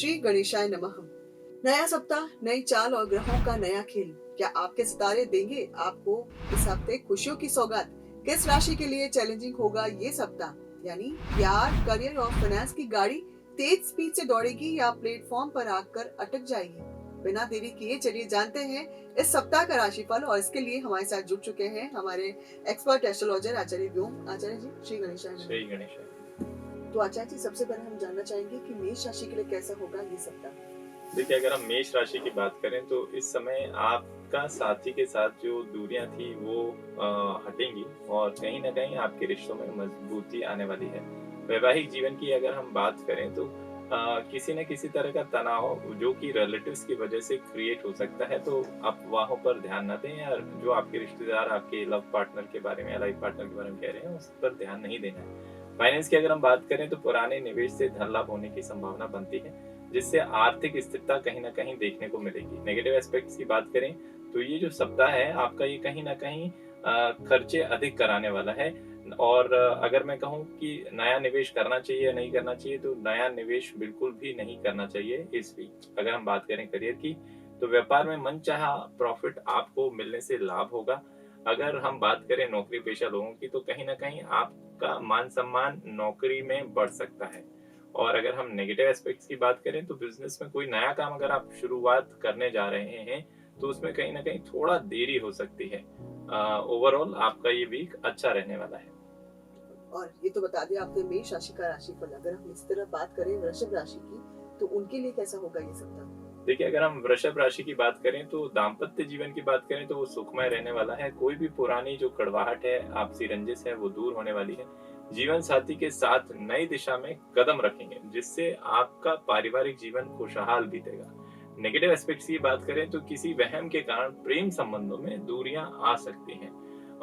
श्री गणेशाय नमः। नया सप्ताह, नई चाल और ग्रहों का नया खेल। क्या आपके सितारे देंगे आपको इस हफ्ते खुशियों की सौगात? किस राशि के लिए चैलेंजिंग होगा ये सप्ताह? यानी प्यार, करियर और फाइनेंस की गाड़ी तेज स्पीड से दौड़ेगी या प्लेटफॉर्म पर आकर अटक जाएगी? बिना देरी किए चलिए जानते हैं इस सप्ताह का राशिफल। और इसके लिए हमारे साथ जुड़ चुके हैं हमारे एक्सपर्ट एस्ट्रोलॉजर आचार्य व्योम। आचार्य जी, श्री गणेशाय नमः। श्री गणेश। तो आचार्य जी, सबसे पहले हम जानना चाहेंगे कि मेष राशि के लिए कैसा होगा ये सप्ताह? देखिए, अगर हम मेष राशि की बात करें तो इस समय आपका साथी के साथ जो दूरियां थी वो हटेंगी और कहीं ना कहीं आपके रिश्तों में मजबूती आने वाली है। वैवाहिक जीवन की अगर हम बात करें तो किसी न किसी तरह का तनाव जो कि रिलेटिव्स की वजह से क्रिएट हो सकता है, तो अफवाहों पर ध्यान न दें या जो आपके रिश्तेदार आपके लव पार्टनर के बारे में या लाइफ पार्टनर के बारे में कह रहे हैं उस पर ध्यान नहीं देना है। फाइनेंस की अगर हम बात करें तो पुराने निवेश से धन लाभ होने की संभावना बनती है, जिससे आर्थिक स्थिरता कहीं ना कहीं देखने को मिलेगी। नेगेटिव एस्पेक्ट्स की बात करें तो ये जो सप्ताह है आपका, ये कहीं ना कहीं खर्चे अधिक कराने वाला है। और अगर मैं कहूँ कि नया निवेश करना चाहिए या नहीं करना चाहिए, तो नया निवेश बिल्कुल भी नहीं करना चाहिए इस वीक। अगर हम बात करें करियर की, तो व्यापार में मनचाहा प्रॉफिट आपको मिलने से लाभ होगा। अगर हम बात करें नौकरी पेशा लोगों की, तो कहीं ना कहीं आपका मान सम्मान नौकरी में बढ़ सकता है। और अगर हम नेगेटिव एस्पेक्ट्स की बात करें तो बिजनेस में कोई नया काम अगर आप शुरुआत करने जा रहे हैं तो उसमें कहीं ना कहीं थोड़ा देरी हो सकती है। ओवरऑल आपका ये वीक अच्छा रहने वाला है। और ये तो बता दिया आपने मेष राशि का राशिफल। अगर हम इस तरह बात करें वृषभ राशि की, तो उनके लिए कैसा होगा ये सप्ताह? देखिए, अगर हम वृषभ राशि की बात करें तो दाम्पत्य जीवन की बात करें तो वो सुखमय रहने वाला है। कोई भी पुरानी जो कड़वाहट है, आपसी रंजिश है, वो दूर होने वाली है। जीवन साथी के साथ नई दिशा में कदम रखेंगे, जिससे आपका पारिवारिक जीवन खुशहाल बीतेगा। नेगेटिव एस्पेक्ट्स की बात करें तो किसी वहम के कारण प्रेम संबंधों में दूरियां आ सकती हैं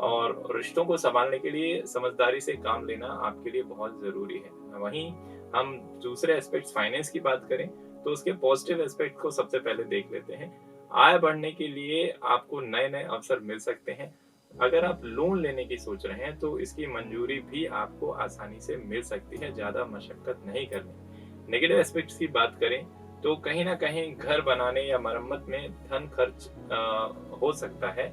और रिश्तों को संभालने के लिए समझदारी से काम लेना आपके लिए बहुत जरूरी है। वहीं हम दूसरे एस्पेक्ट्स फाइनेंस की बात करें तो उसके पॉजिटिव एस्पेक्ट को सबसे पहले देख लेते हैं। आय बढ़ने के लिए आपको नए नए अवसर मिल सकते हैं। अगर आप लोन लेने की सोच रहे हैं तो इसकी मंजूरी भी आपको आसानी से मिल सकती है, ज्यादा मशक्कत नहीं करनी। नेगेटिव एस्पेक्ट्स की बात करें तो कहीं ना कहीं घर बनाने या मरम्मत में धन खर्च हो सकता है।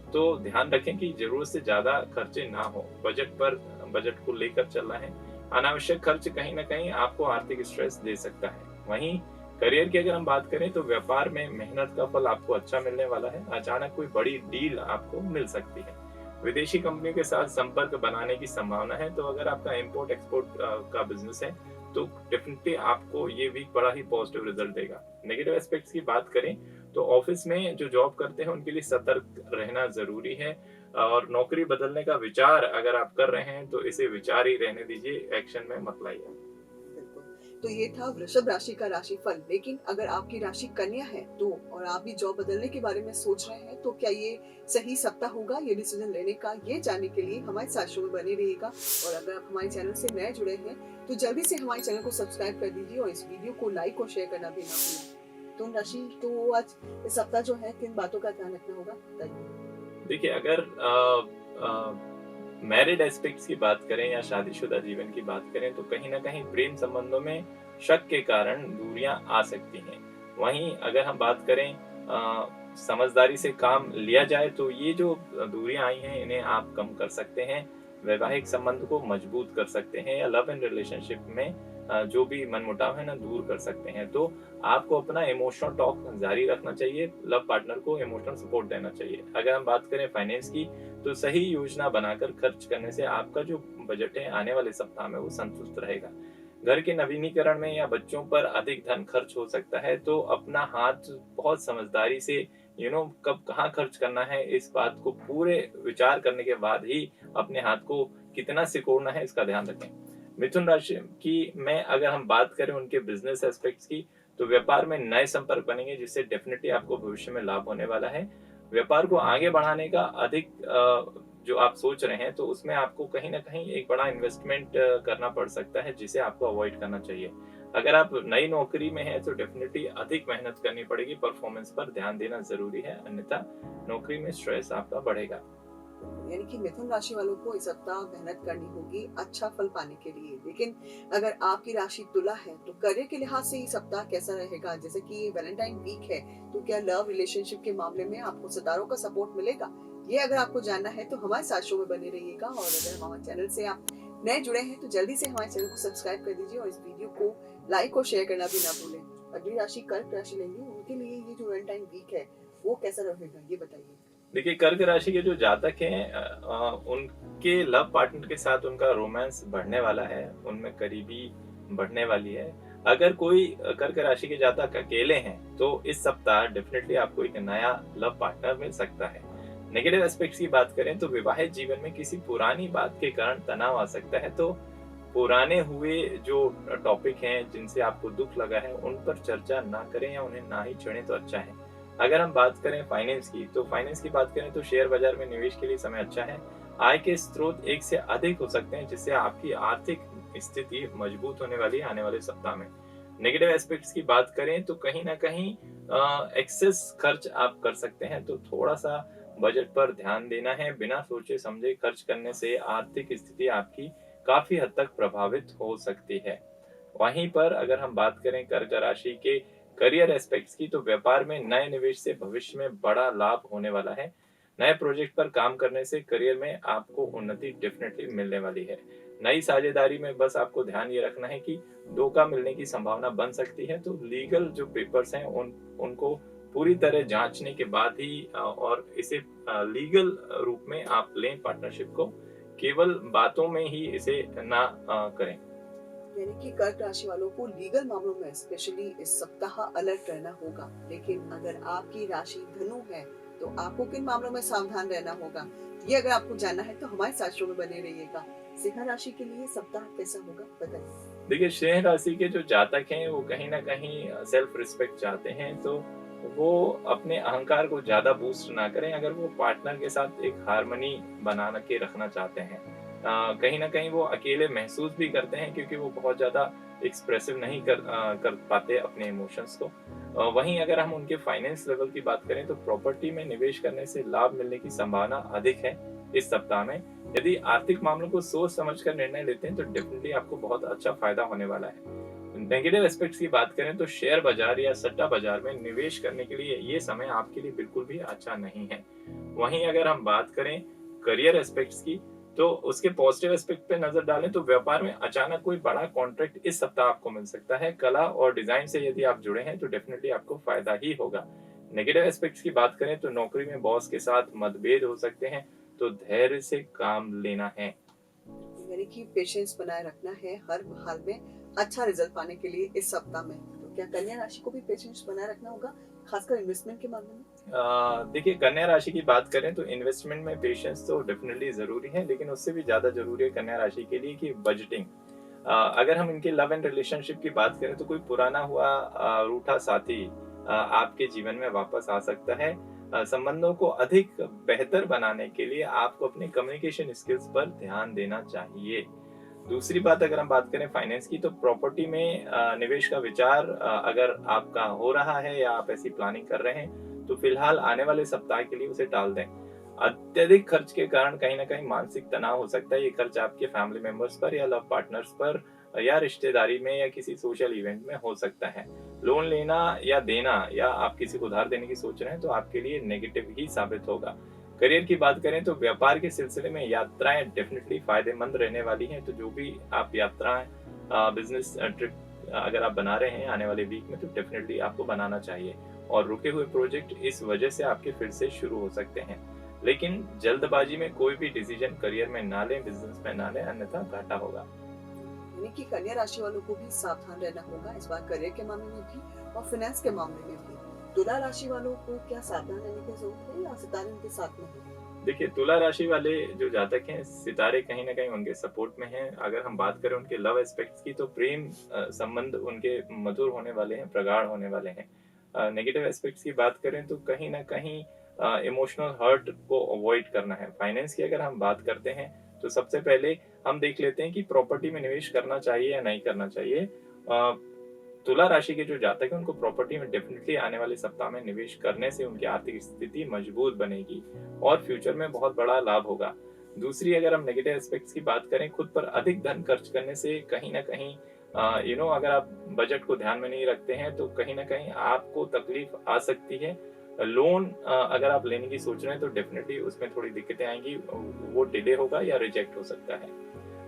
तो ध्यान रखें कि जरूरत से ज्यादा खर्चे ना हो। बजट को लेकर चलना है। अनावश्यक खर्च कहीं ना कहीं आपको आर्थिक स्ट्रेस दे सकता है। वहीं करियर की अगर हम बात करें तो व्यापार में मेहनत का फल आपको अच्छा मिलने वाला है। अचानक कोई बड़ी डील आपको मिल सकती है। विदेशी कंपनियों के साथ संपर्क बनाने की संभावना है। तो अगर आपका इंपोर्ट एक्सपोर्ट का बिजनेस है तो डेफिनेटली आपको ये वीक बड़ा ही पॉजिटिव रिजल्ट देगा। नेगेटिव एस्पेक्ट्स की बात करें तो ऑफिस में जो जॉब करते हैं उनके लिए सतर्क रहना जरूरी है। और नौकरी बदलने का विचार अगर आप कर रहे हैं तो इसे विचार ही रहने दीजिए, एक्शन में मत लाइए। बिल्कुल। तो ये था वृषभ राशि का राशिफल। लेकिन अगर आपकी राशि कन्या है तो, और आप भी जॉब बदलने के बारे में सोच रहे हैं, तो क्या ये सही सप्ताह होगा ये डिसीजन लेने का? ये जानने के लिए हमारे साथ शो में बने रहिएगा। और अगर आप हमारे चैनल से नए जुड़े हैं तो जल्दी से हमारे चैनल को सब्सक्राइब कर दीजिए और इस वीडियो को लाइक और शेयर करना भी ना भूलें। तो राशि तो आज इस सप्ताह जो है किन बातों का ध्यान रखना होगा, बताइए। देखिए, अगर मैरिड एस्पेक्ट्स की बात करें या शादीशुदा जीवन की बात करें तो कहीं ना कहीं प्रेम संबंधों में शक के कारण दूरियां आ सकती हैं। वहीं अगर हम बात करें समझदारी से काम लिया जाए तो ये जो दूरियां आई हैं इन्हें आप कम कर सकते हैं। वैवाहिक संबंध को मजबूत कर सकते हैं या लव एंड रिलेशनशिप में जो भी मनमुटाव है ना दूर कर सकते हैं। तो आपको अपना इमोशनल टॉक जारी रखना चाहिए, लव पार्टनर को इमोशनल सपोर्ट देना चाहिए। अगर हम बात करें फाइनेंस की तो सही योजना बनाकर खर्च करने से आपका जो बजट है आने वाले सप्ताह में वो संतुष्ट रहेगा। घर के नवीनीकरण में या बच्चों पर अधिक धन खर्च हो सकता है, तो अपना हाथ बहुत समझदारी से कब कहाँ खर्च करना है इस बात को पूरे विचार करने के बाद ही अपने हाथ को कितना सिकोड़ना है इसका ध्यान रखें। मिथुन राशि की में अगर हम बात करें उनके बिजनेस एस्पेक्ट्स की, तो व्यापार में नए संपर्क बनेंगे जिससे डेफिनेटली आपको भविष्य में लाभ होने वाला है। व्यापार को आगे बढ़ाने का अधिक जो आप सोच रहे हैं तो उसमें आपको कहीं ना कहीं एक बड़ा इन्वेस्टमेंट करना पड़ सकता है, जिसे आपको अवॉइड करना चाहिए। अगर आप नई नौकरी में हैं तो डेफिनेटली अधिक मेहनत करनी पड़ेगी, परफॉर्मेंस पर ध्यान देना जरूरी है, अन्यथा नौकरी में स्ट्रेस आपका बढ़ेगा। यानी कि मिथुन राशि वालों को इस सप्ताह मेहनत करनी होगी अच्छा फल पाने के लिए। लेकिन अगर आपकी राशि तुला है तो करियर के लिहाज से ये सप्ताह कैसा रहेगा? जैसे कि ये वैलेंटाइन वीक है, तो क्या लव रिलेशनशिप के मामले में आपको सितारों का सपोर्ट मिलेगा? ये अगर आपको जानना है तो हमारे साथ शो में बने रहिएगा। और अगर हमारे चैनल से आप नए जुड़े हैं तो जल्दी से हमारे चैनल को सब्सक्राइब कर दीजिए और इस वीडियो को लाइक और शेयर करना भी ना भूलें। अगली राशि कर्क राशि लेंगे, उनके लिए ये जो वैलेंटाइन वीक है वो कैसा रहेगा, ये बताइए। देखिए, कर्क राशि के जो जातक हैं उनके लव पार्टनर के साथ उनका रोमांस बढ़ने वाला है, उनमें करीबी बढ़ने वाली है। अगर कोई कर्क राशि के जातक अकेले हैं तो इस सप्ताह डेफिनेटली आपको एक नया लव पार्टनर मिल सकता है। नेगेटिव एस्पेक्ट्स की बात करें तो विवाहित जीवन में किसी पुरानी बात के कारण तनाव आ सकता है, तो पुराने हुए जो टॉपिक हैं जिनसे आपको दुख लगा है उन पर चर्चा ना करें या उन्हें ना ही छेड़ें तो अच्छा है। अगर हम बात करें फाइनेंस की, तो फाइनेंस की बात करें तो शेयर बाजार में निवेश के लिए समय अच्छा है। आय के स्रोत एक से अधिक हो सकते हैं, जिससे आपकी आर्थिक स्थिति मजबूत होने वाली है आने वाले सप्ताह में। नेगेटिव एस्पेक्ट्स की बात करें तो कहीं ना कहीं एक्सेस खर्च आप कर सकते हैं, तो थोड़ा सा बजट पर ध्यान देना है। बिना सोचे समझे खर्च करने से आर्थिक स्थिति आपकी काफी हद तक प्रभावित हो सकती है। वहीं पर अगर हम बात करें कर्क राशि के करियर एस्पेक्ट्स की, तो व्यापार में नए निवेश से भविष्य में बड़ा लाभ होने वाला है। नए प्रोजेक्ट पर काम करने से करियर में आपको उन्नति डेफिनेटली मिलने वाली है। नई साझेदारी में बस आपको ध्यान ये रखना है कि धोखा मिलने की संभावना बन सकती है, तो लीगल जो पेपर्स हैं उनको पूरी तरह जांचने के बाद ही और इसे लीगल रूप में आप लें पार्टनरशिप को, केवल बातों में ही इसे ना करें। यानी कि कर्क राशि वालों को लीगल मामलों में स्पेशली इस सप्ताह अलर्ट रहना होगा। लेकिन अगर आपकी राशि धनु है तो आपको किन मामलों में सावधान रहना होगा, ये अगर आपको जानना है तो हमारे साथ शो में बने रहिएगा। सिंह राशि के लिए सप्ताह कैसा होगा, बताइए। देखिए, सिंह राशि के जो जातक हैं वो कहीं ना कहीं सेल्फ रिस्पेक्ट चाहते हैं, तो वो अपने अहंकार को ज्यादा बूस्ट ना करें। अगर वो पार्टनर के साथ एक हार्मनी बना के रखना चाहते हैं, कहीं ना कहीं वो अकेले महसूस भी करते हैं क्योंकि वो बहुत ज्यादा एक्सप्रेसिव नहीं कर पाते अपने इमोशंस को। वहीं अगर हम उनके फाइनेंस लेवल की बात करें तो प्रॉपर्टी में निवेश करने से लाभ मिलने की संभावना अधिक है इस सप्ताह में। यदि आर्थिक मामलों को सोच समझकर निर्णय लेते हैं तो डेफिनेटली आपको बहुत अच्छा फायदा होने वाला है। नेगेटिव एस्पेक्ट्स की बात करें तो शेयर बाजार या सट्टा बाजार में निवेश करने के लिए ये समय आपके लिए बिल्कुल भी अच्छा नहीं है। वहीं अगर हम बात करें करियर एस्पेक्ट्स की, तो उसके पॉजिटिव एस्पेक्ट पे नजर डालें तो व्यापार में अचानक कोई बड़ा कॉन्ट्रैक्ट इस सप्ताह आपको मिल सकता है। कला और डिजाइन से यदि आप जुड़े हैं तो डेफिनेटली आपको फायदा ही होगा। नेगेटिव एस्पेक्ट्स की बात करें तो नौकरी में बॉस के साथ मतभेद हो सकते हैं, तो धैर्य से काम लेना है। यानी कि पेशेंस बनाए रखना है हर हाल में अच्छा रिजल्ट पाने के लिए इस सप्ताह में। तो क्या कन्या राशि को भी पेशेंस बनाए रखना होगा, खासकर इन्वेस्टमेंट के मामले में? देखिए, कन्या राशि की बात करें तो इन्वेस्टमेंट में पेशेंस तो डेफिनेटली जरूरी है, लेकिन उससे भी ज्यादा जरूरी है कन्या राशि के लिए कि बजटिंग। अगर हम इनके लव एंड रिलेशनशिप की बात करें तो कोई पुराना हुआ रूठा साथी आपके जीवन में वापस आ सकता है। संबंधों को अधिक बेहतर बनाने के लिए आपको अपने कम्युनिकेशन स्किल्स पर ध्यान देना चाहिए। दूसरी बात, अगर हम बात करें फाइनेंस की, तो प्रॉपर्टी में निवेश का विचार अगर आपका हो रहा है या आप ऐसी प्लानिंग कर रहे हैं तो फिलहाल आने वाले सप्ताह के लिए उसे टाल दें। अत्यधिक खर्च के कारण कहीं ना कहीं मानसिक तनाव हो सकता है। ये खर्च आपके फैमिली मेंबर्स पर या लव पार्टनर्स पर या रिश्तेदारी में या किसी सोशल इवेंट में हो सकता है। लोन लेना या देना या आप किसी को उधार देने की सोच रहे हैं तो आपके लिए नेगेटिव ही साबित होगा। करियर की बात करें तो व्यापार के सिलसिले में यात्राएं डेफिनेटली फायदेमंद रहने वाली हैं, तो जो भी आप यात्राएं बिजनेस ट्रिप अगर आप बना रहे हैं आने वाले वीक में तो डेफिनेटली आपको बनाना चाहिए। और रुके हुए प्रोजेक्ट इस वजह से आपके फिर से शुरू हो सकते हैं, लेकिन जल्दबाजी में कोई भी डिसीजन करियर में ना लें, बिजनेस में ना लें, अन्यथा घाटा होगा। यानी कि कन्या राशि वालों को भी सावधान रहना होगा इस बार करियर के मामले में भी और फाइनेंस के मामले में भी। तुला राशि वालों को क्या सावधान रहने की जरूरत है या सितारे उनके साथ में है? देखिए, तुला राशि वाले जो जातक हैं, सितारे कहीं ना कहीं उनके सपोर्ट में हैं। अगर हम बात करें उनके लव एस्पेक्ट्स की, तो प्रेम संबंध उनके मधुर होने वाले हैं, प्रगाढ़ होने वाले हैं। नेगेटिव एस्पेक्ट्स की बात करें तो कहीं ना कहीं इमोशनल हर्ट को अवॉइड करना है। फाइनेंस की अगर हम बात करते हैं तो सबसे पहले हम देख लेते हैं कि प्रॉपर्टी में निवेश करना चाहिए या नहीं करना चाहिए। तुला राशि के जो जातक हैं उनको प्रॉपर्टी में डेफिनेटली आने वाले सप्ताह में निवेश करने से उनकी आर्थिक स्थिति मजबूत बनेगी और फ्यूचर में बहुत बड़ा लाभ होगा। दूसरी, अगर हम नेगेटिव एस्पेक्ट्स की बात करें, खुद पर अधिक धन खर्च करने से कहीं ना कहीं अगर आप बजट को ध्यान में नहीं रखते हैं तो कहीं ना कहीं आपको तकलीफ आ सकती है। लोन अगर आप लेने की सोच रहे हैं तो डेफिनेटली उसमें थोड़ी दिक्कतें आएंगी, वो डिले होगा या रिजेक्ट हो सकता है।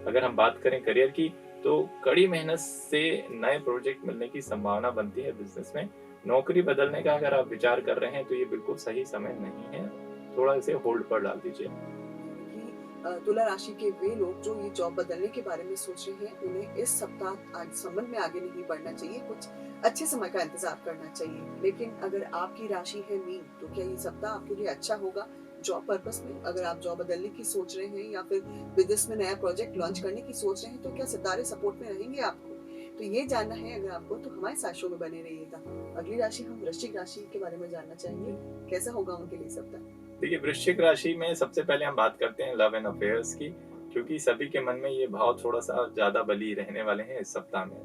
अगर हम बात करें करियर की, तो कड़ी मेहनत से नए प्रोजेक्ट मिलने की संभावना बनती है बिजनेस में। नौकरी बदलने का अगर आप विचार कर रहे हैं तो ये बिल्कुल सही समय नहीं है, थोड़ा इसे होल्ड पर डाल दीजिए। कि तुला राशि के वे लोग जो ये जॉब बदलने के बारे में सोच रहे हैं, उन्हें इस सप्ताह आज संबंध में आगे नहीं बढ़ना चाहिए, कुछ अच्छे समय का इंतजार करना चाहिए। लेकिन अगर आपकी राशि है मीन, तो क्या ये सप्ताह आपके लिए अच्छा होगा जॉब पर्पस में? अगर आप जॉब बदलने की सोच रहे हैं या फिर बिजनेस में नया प्रोजेक्ट लॉन्च करने की सोच रहे हैं, तो क्या सितारे सपोर्ट में रहेंगे आपको? तो ये जानना है अगर आपको, तो हमारे साथ शो में बने रहिएगा। अगली राशि हम वृश्चिक राशि के बारे में जानना चाहेंगे, कैसा होगा उनके लिए सप्ताह? देखिए, वृश्चिक राशि में सबसे पहले हम बात करते हैं लव एंड अफेयर्स की, क्योंकि सभी के मन में ये भाव थोड़ा सा ज्यादा बली रहने वाले हैं इस सप्ताह में।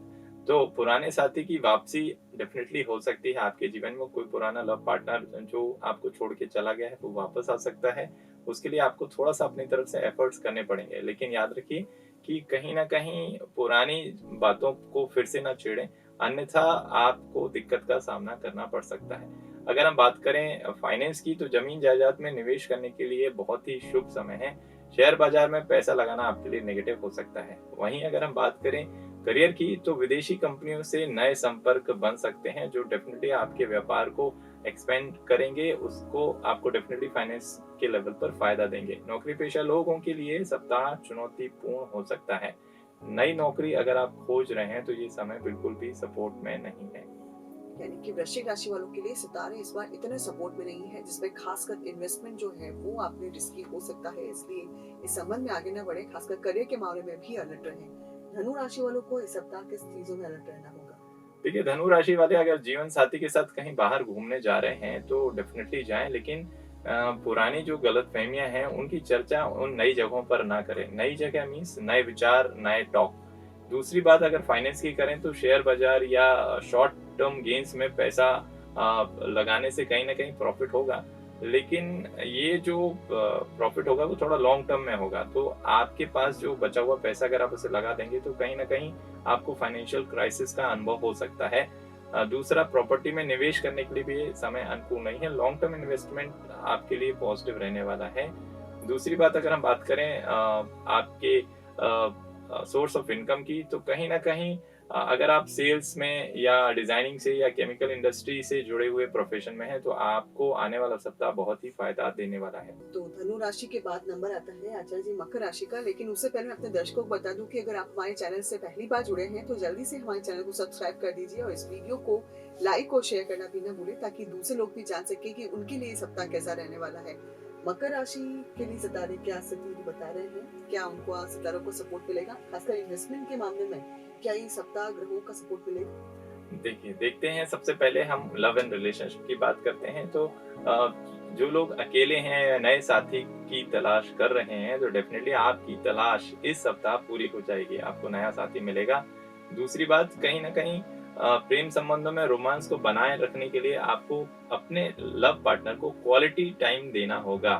तो पुराने साथी की वापसी डेफिनेटली हो सकती है आपके जीवन में। कोई पुराना लव पार्टनर जो आपको छोड़ के चला गया है वो वापस आ सकता है। उसके लिए आपको थोड़ा सा अपनी तरफ से एफर्ट्स करने पड़ेंगे, लेकिन याद रखिए कि कहीं ना कहीं पुरानी बातों को फिर से ना छेड़ें, अन्यथा आपको दिक्कत का सामना करना पड़ सकता है। अगर हम बात करें फाइनेंस की, तो जमीन जायदाद में निवेश करने के लिए बहुत ही शुभ समय है। शेयर बाजार में पैसा लगाना आपके लिए नेगेटिव हो सकता है। वहीं अगर हम बात करें करियर की, तो विदेशी कंपनियों से नए संपर्क बन सकते हैं जो डेफिनेटली आपके व्यापार को एक्सपेंड करेंगे, उसको आपको डेफिनेटली फाइनेंस के लेवल पर फायदा देंगे। नौकरी पेशा लोगों के लिए सप्ताह चुनौतीपूर्ण हो सकता है। नई नौकरी अगर आप खोज रहे हैं तो ये समय बिल्कुल भी सपोर्ट में नहीं है। यानी कि वृश्चिक राशि वालों के लिए सितारे इस बार इतने सपोर्ट में नहीं है, जिसमें खासकर इन्वेस्टमेंट जो है वो आपने रिस्की हो सकता है, इसलिए इस संबंध में आगे न बढ़े। खासकर करियर के मामले में भी अलर्ट रहें। धनु राशि वालों को इस सप्ताह किस चीजों में अलर्ट रहना होगा? देखिए, धनु राशि वाले अगर जीवन साथी के साथ कहीं बाहर घूमने जा रहे हैं तो डेफिनेटली जाएं, लेकिन पुरानी जो गलतफहमियां हैं उनकी चर्चा उन नई जगहों पर ना करें। नई जगह मीन्स नए विचार, नए टॉक। दूसरी बात, अगर फाइनेंस की करें तो शेयर बाजार या शॉर्ट टर्म गेन्स में पैसा लगाने से कहीं ना कहीं प्रॉफिट होगा, लेकिन ये जो प्रॉफिट होगा वो थोड़ा लॉन्ग टर्म में होगा। तो आपके पास जो बचा हुआ पैसा अगर आप उसे लगा देंगे तो कहीं ना कहीं आपको फाइनेंशियल क्राइसिस का अनुभव हो सकता है। दूसरा, प्रॉपर्टी में निवेश करने के लिए भी ये समय अनुकूल नहीं है। लॉन्ग टर्म इन्वेस्टमेंट आपके लिए पॉजिटिव रहने वाला है। दूसरी बात, अगर हम बात करें आपके सोर्स ऑफ इनकम की, तो कहीं ना कहीं अगर आप सेल्स में या डिजाइनिंग से या केमिकल इंडस्ट्री से जुड़े हुए प्रोफेशन में हैं तो आपको आने वाला सप्ताह बहुत ही फायदा देने वाला है। तो धनु राशि के बाद नंबर आता है आचार्य जी मकर राशि का। लेकिन उससे पहले मैं अपने दर्शकों को बता दूं कि अगर आप हमारे चैनल से पहली बार जुड़े हैं तो जल्दी से हमारे चैनल को सब्सक्राइब कर दीजिए और इस वीडियो को लाइक और शेयर करना भी ना भूलें, ताकि दूसरे लोग भी जान सके कि उनके लिए सप्ताह कैसा रहने वाला है। मकर राशि के लिए सितारे क्या स्थिति बता रहे हैं, क्या उनको सितारों को सपोर्ट मिलेगा? खासकर इन्वेस्टमेंट के मामले में क्या ये सप्ताह ग्रहों का सपोर्ट मिलेगा? देखिए, देखते हैं। सबसे पहले हम लव एंड रिलेशनशिप की बात करते हैं। तो जो लोग अकेले हैं या नए साथी की तलाश कर रहे हैं तो डेफिनेटली आपकी तलाश इस सप्ताह पूरी हो जाएगी, आपको नया साथी मिलेगा। दूसरी बात, कहीं ना कहीं प्रेम संबंधों में रोमांस को बनाए रखने के लिए आपको अपने लव पार्टनर को क्वालिटी टाइम देना होगा।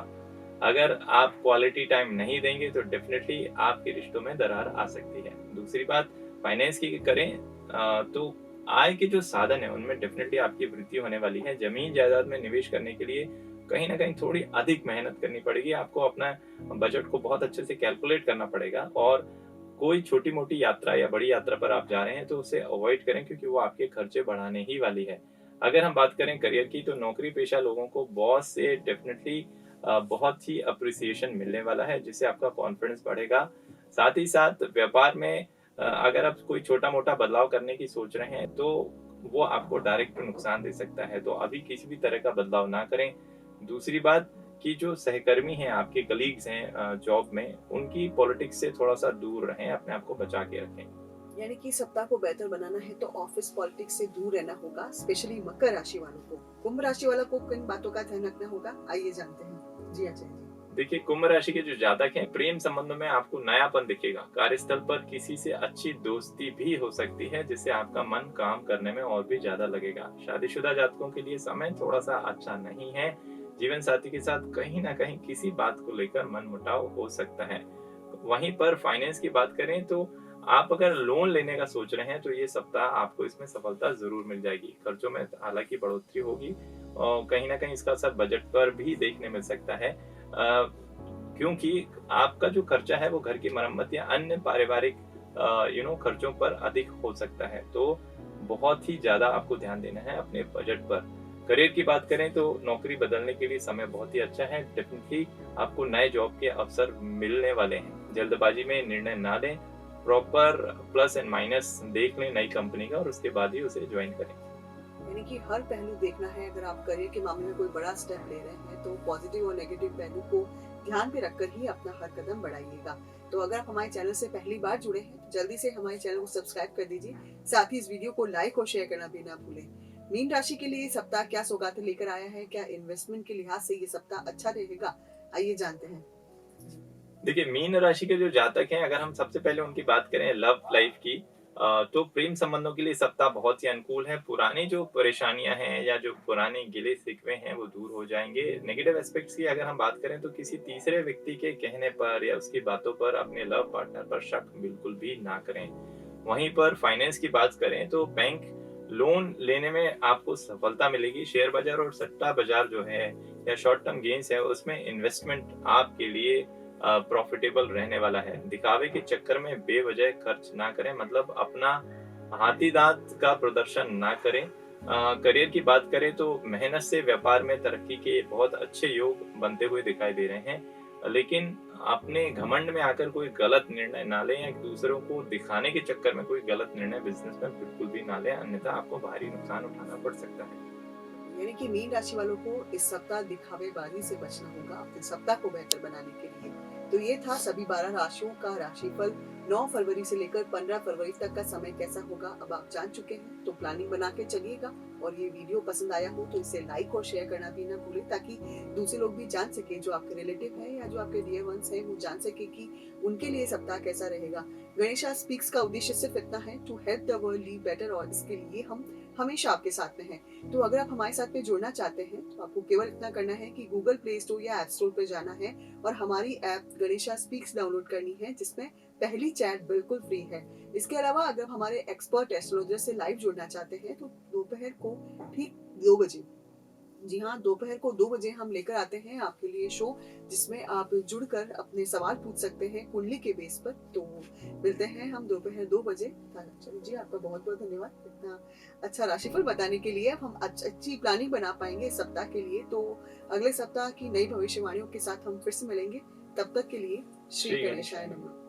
अगर आप क्वालिटी टाइम नहीं देंगे तो डेफिनेटली आपके रिश्तों में दरार आ सकती है। दूसरी बात, फाइनेंस की करें तो आय के जो साधन है उनमें डेफिनेटली आपकी वृद्धि होने वाली है। जमीन जायदाद में निवेश करने के लिए कहीं ना कहीं थोड़ी अधिक मेहनत करनी पड़ेगी। आपको अपना बजट को बहुत अच्छे से कैलकुलेट करना पड़ेगा, और कोई छोटी मोटी यात्रा या बड़ी यात्रा पर आप जा रहे हैं तो उसे अवॉइड करें, क्योंकि वो आपके खर्चे बढ़ाने ही वाली है। अगर हम बात करें करियर की, तो नौकरी पेशा लोगों को बॉस से डेफिनेटली बहुत ही अप्रिसिएशन मिलने वाला है, जिससे आपका कॉन्फिडेंस बढ़ेगा। साथ ही साथ व्यापार में अगर आप कोई छोटा मोटा बदलाव करने की सोच रहे हैं तो वो आपको डायरेक्ट नुकसान दे सकता है, तो अभी किसी भी तरह का बदलाव ना करें। दूसरी बात कि जो सहकर्मी हैं, आपके कलीग्स हैं जॉब में, उनकी पॉलिटिक्स से थोड़ा सा दूर रहें, अपने आप को बचा के रखें। यानी कि सप्ताह को बेहतर बनाना है तो ऑफिस पॉलिटिक्स से दूर रहना होगा, स्पेशली मकर राशि वालों को। कुंभ राशि वालों को किन बातों का ध्यान रखना होगा, आइए जानते हैं। जी आचार्य जी। देखिए, कुंभ राशि के जो जातक हैं, प्रेम संबंधों में आपको नयापन दिखेगा। कार्यस्थल पर किसी से अच्छी दोस्ती भी हो सकती है, जिससे आपका मन काम करने में और भी ज्यादा लगेगा। शादीशुदा जातकों के लिए समय थोड़ा सा अच्छा नहीं है। जीवन साथी के साथ कहीं ना कहीं किसी बात को लेकर मनमुटाव हो सकता है। वहीं पर फाइनेंस की बात करें तो आप अगर लोन लेने का सोच रहे हैं तो ये सप्ताह आपको इसमें सफलता जरूर मिल जाएगी। खर्चों में हालांकि बढ़ोतरी होगी और कहीं ना कहीं इसका असर बजट पर भी देखने मिल सकता है। क्योंकि आपका जो खर्चा है वो घर की मरम्मत या अन्य पारिवारिक खर्चों पर अधिक हो सकता है। तो बहुत ही ज्यादा आपको ध्यान देना है अपने बजट पर। करियर की बात करें तो नौकरी बदलने के लिए समय बहुत ही अच्छा है। डेफिनेटली आपको नए जॉब के अवसर मिलने वाले हैं। जल्दबाजी में निर्णय ना लें। प्रॉपर प्लस एंड माइनस देख लें नई कंपनी का और उसके बाद ही उसे ज्वाइन करें। यानी कि हर पहलू देखना है। अगर आप करियर के मामले में कोई बड़ा स्टेप ले रहे हैं तो पॉजिटिव और नेगेटिव पहलू को ध्यान में रखकर ही अपना हर कदम बढ़ाइएगा। तो अगर आप हमारे चैनल से पहली बार जुड़े हैं तो जल्दी से हमारे चैनल को सब्सक्राइब कर दीजिए। साथ ही इस वीडियो को लाइक और शेयर करना भी ना भूलें। मीन राशि के लिए ये सप्ताह क्या सौगातें लेकर आया है, क्या इन्वेस्टमेंट के लिहाज से ये सप्ताह अच्छा रहेगा, आइए जानते हैं। देखिए, मीन राशि के जो जातक हैं, अगर हम सबसे पहले उनकी बात करें लव लाइफ की, तो प्रेम संबंधों के लिए सप्ताह बहुत ही अनुकूल है। पुरानी जो परेशानियां हैं या जो पुराने गिले शिकवे हैं वो दूर हो जाएंगे। नेगेटिव एस्पेक्ट्स की अगर हम बात करें तो किसी तीसरे व्यक्ति के कहने पर या उसकी बातों पर अपने लव पार्टनर पर शक बिल्कुल भी ना करें। वहीं पर फाइनेंस की बात करें तो बैंक लोन लेने में आपको सफलता मिलेगी। शेयर बाजार और सट्टा बाजार जो है या शॉर्ट टर्म गेन्स है उसमें इन्वेस्टमेंट आपके लिए प्रॉफिटेबल रहने वाला है। दिखावे के चक्कर में बेवजह खर्च ना करें, मतलब अपना हाथी दांत का प्रदर्शन ना करें। करियर की बात करें तो मेहनत से व्यापार में तरक्की के बहुत अच्छे योग बनते हुए दिखाई दे रहे हैं। लेकिन अपने घमंड में आकर कोई गलत निर्णय ना लें या दूसरों को दिखाने के चक्कर में कोई गलत निर्णय बिजनेस में बिल्कुल भी ना लें, अन्यथा आपको भारी नुकसान उठाना पड़ सकता है। यानी कि मीन राशि वालों को इस सप्ताह दिखावेबाजी से बचना होगा अपने सप्ताह को बेहतर बनाने के लिए। तो ये था सभी 12 राशियों का राशिफल। 9 फरवरी से लेकर 15 फरवरी तक का समय कैसा होगा अब आप जान चुके हैं। तो प्लानिंग बना के चलिएगा और ये वीडियो पसंद आया हो तो इसे लाइक और शेयर करना भी ना भूलें, ताकि दूसरे लोग भी जान सके, जो आपके रिलेटिव है या जो आपके डियर वंस हैं वो जान सके कि उनके लिए सप्ताह कैसा रहेगा। गणेशा स्पीक्स का उद्देश्य सिर्फ इतना है, to help the world live better, और इसके लिए हम हमेशा आपके साथ में हैं। तो अगर आप हमारे साथ में जुड़ना चाहते हैं तो आपको केवल इतना करना है कि गूगल प्ले स्टोर या ऐप स्टोर पर जाना है और हमारी ऐप गणेशा स्पीक्स डाउनलोड करनी है, जिसमें पहली चैट बिल्कुल फ्री है। इसके अलावा अगर हमारे एक्सपर्ट एस्ट्रोलॉजर से लाइव जुड़ना चाहते हैं तो दोपहर को ठीक 2 बजे, जी हाँ, दोपहर को 2 बजे हम लेकर आते हैं आपके लिए शो, जिसमें आप जुड़कर अपने सवाल पूछ सकते हैं कुंडली के बेस पर। तो मिलते हैं हम दोपहर 2 बजे। चलो जी, आपका बहुत बहुत धन्यवाद इतना अच्छा राशिफल बताने के लिए। अब हम अच्छी प्लानिंग बना पाएंगे इस सप्ताह के लिए। तो अगले सप्ताह की नई भविष्यवाणियों के साथ हम फिर से मिलेंगे। तब तक के लिए श्री श्री गणेशाय गणेशाय नमः।